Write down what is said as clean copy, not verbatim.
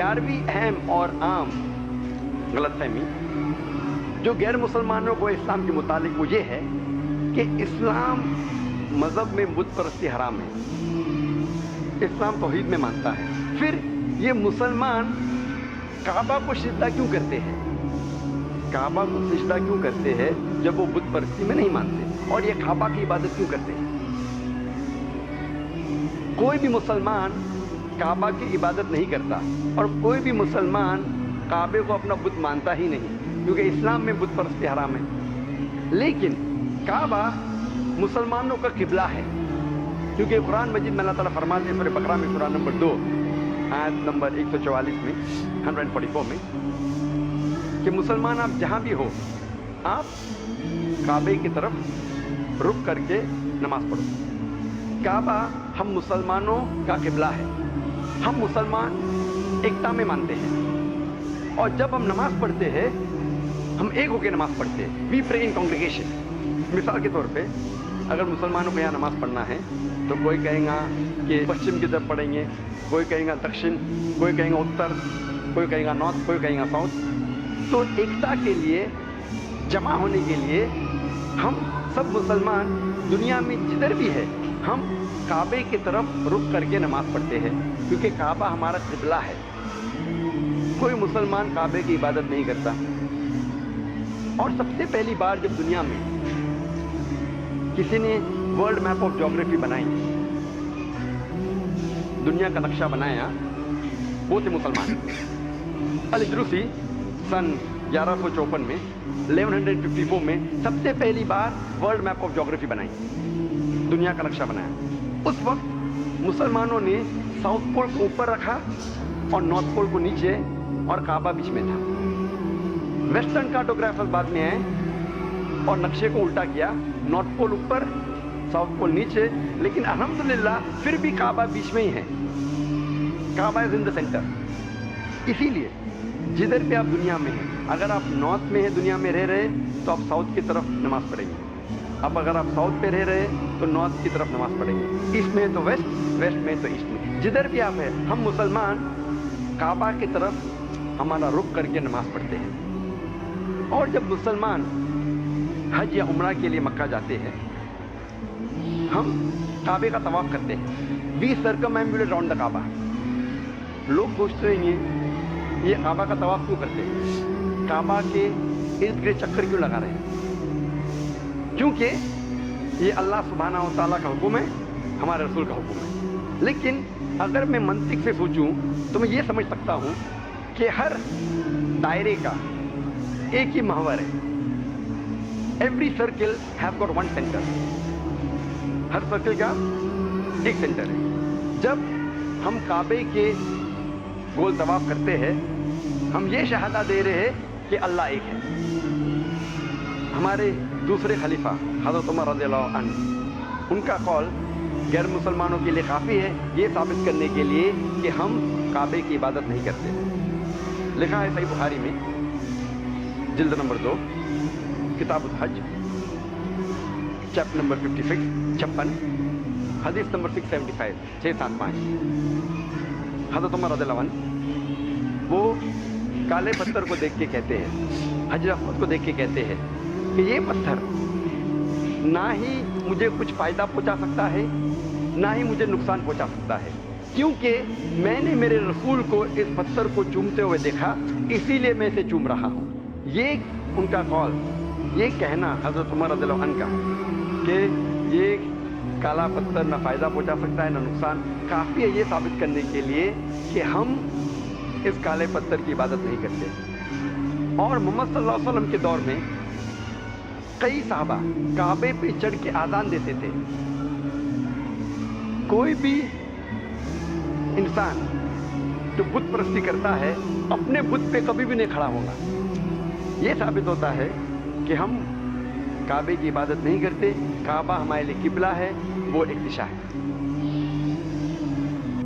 11वीं अहम और आम गलत फहमी जो गैर मुसलमानों को इस्लाम के मुतालिक वो ये है कि इस्लाम मज़हब में बुत परस्ती हराम है, इस्लाम तौहीद में मानता है। फिर ये मुसलमान काबा को सिजदा क्यों करते हैं, काबा को सिजदा क्यों करते हैं जब वो बुत परस्ती में नहीं मानते, और ये काबा की इबादत क्यों करते हैं। कोई भी मुसलमान काबा की इबादत नहीं करता और कोई भी मुसलमान काबे को अपना बुत मानता ही नहीं, क्योंकि इस्लाम में बुत परस्ती हराम है। लेकिन काबा मुसलमानों का किबला है, क्योंकि कुरान मजीद में अल्लाह ताला फरमाते हैं सूरह बकरा में कुरान नंबर 2 आयत नंबर 144 में 144 में कि मुसलमान आप जहाँ भी हो आप काबे की तरफ रुक करके नमाज पढ़ो। काबा हम मुसलमानों का किबला है, हम मुसलमान एकता में मानते हैं, और जब हम नमाज पढ़ते हैं हम एक होकर नमाज पढ़ते हैं। We pray in congregation. मिसाल के तौर पे अगर मुसलमानों को यहाँ नमाज पढ़ना है तो कोई कहेगा कि पश्चिम की तरफ पढ़ेंगे, कोई कहेगा दक्षिण, कोई कहेगा उत्तर, कोई कहेगा नॉर्थ, कोई कहेगा साउथ। तो एकता के लिए, जमा होने के लिए हम सब मुसलमान दुनिया में जिधर भी है हम काबे की तरफ रुक करके नमाज पढ़ते हैं, क्योंकि काबा हमारा किबला है। कोई मुसलमान काबे की इबादत नहीं करता। और सबसे पहली बार जब दुनिया में किसी ने वर्ल्ड मैप ऑफ ज्योग्राफी बनाई, दुनिया का नक्शा बनाया, वो थे मुसलमान। अल-इद्रूसी सन 1154 में 1154 में सबसे पहली बार वर्ल्ड मैप ऑफ ज्योग्राफी बनाई, दुनिया का नक्शा बनाया। उस वक्त मुसलमानों ने साउथ पोल को ऊपर रखा और नॉर्थ पोल को नीचे, और काबा बीच में था। वेस्टर्न कार्टोग्राफर्स बाद में आए और नक्शे को उल्टा किया, नॉर्थ पोल ऊपर साउथ पोल नीचे, लेकिन अल्हम्दुलिल्लाह फिर भी काबा बीच में ही है। काबा इज इन द सेंटर। इसीलिए जिधर भी आप दुनिया में हैं, अगर आप नॉर्थ में हैं, दुनिया में रह रहे तो आप साउथ की तरफ नमाज पढ़ेंगे। अब अगर आप साउथ पे रह रहे तो नॉर्थ की तरफ नमाज पढ़ेंगे। ईस्ट में तो वेस्ट, वेस्ट में तो ईस्ट में, जिधर भी आप हैं हम मुसलमान काबा की तरफ हमारा रुख करके नमाज पढ़ते हैं। और जब मुसलमान हज या उम्रा के लिए मक्का जाते हैं हम काबे का तवाफ करते हैं। वी सर्कमएम्बुलेट राउंड द काबा। लोग पूछते रहेंगे ये काबा का तवाफ क्यों करते हैं, काबा के इर्द गिर्द चक्कर क्यों लगा रहे हैं। क्योंकि ये अल्लाह सुब्हानहू व तआला का हुक्म है, हमारे रसूल का हुक्म है। लेकिन अगर मैं मंतिक से सोचूं तो मैं ये समझ सकता हूं कि हर दायरे का एक ही महवर है। Every circle have got one centre. Her circle का एक सेंटर है। जब हम काबे के गोल तवाफ करते हैं हम ये शहादा दे रहे हैं कि अल्लाह एक है। हमारे दूसरे खलीफा हज़रत उमर रज़ियल्लाहु अन्हु, उनका कौल गैर मुसलमानों के लिए काफ़ी है ये साबित करने के लिए कि हम काबे की इबादत नहीं करते। लिखा है सही बुखारी में जिल्द नंबर 2 किताबुल हज चैप्टर नंबर 56 हदीस नंबर 675 675। हज़रत उमर रज़ियल्लाहु अन्हु वो काले पत्थर को देख के कहते हैं, हजर अस्वद को देख के कहते हैं कि ये पत्थर ना ही मुझे कुछ फ़ायदा पहुंचा सकता है ना ही मुझे नुकसान पहुंचा सकता है, क्योंकि मैंने मेरे रसूल को इस पत्थर को चूमते हुए देखा, इसीलिए मैं इसे चूम रहा हूँ। ये उनका कौल, ये कहना हज़रत उमर रज़ियल्लाहु अन्हु का कि ये काला पत्थर ना फ़ायदा पहुंचा सकता है ना नुकसान, काफ़ी है ये साबित करने के लिए कि हम इस काले पत्थर की इबादत नहीं करते। और मोहम्मद सल्लल्लाहु अलैहि वसल्लम के दौर में कई साहबा काबे पे चढ़ के आज़ान देते थे। कोई भी इंसान जो बुत परस्ती करता है अपने बुत पे कभी भी नहीं खड़ा होगा। ये साबित होता है कि हम काबे की इबादत नहीं करते, काबा हमारे लिए किबला है, वो एक दिशा है।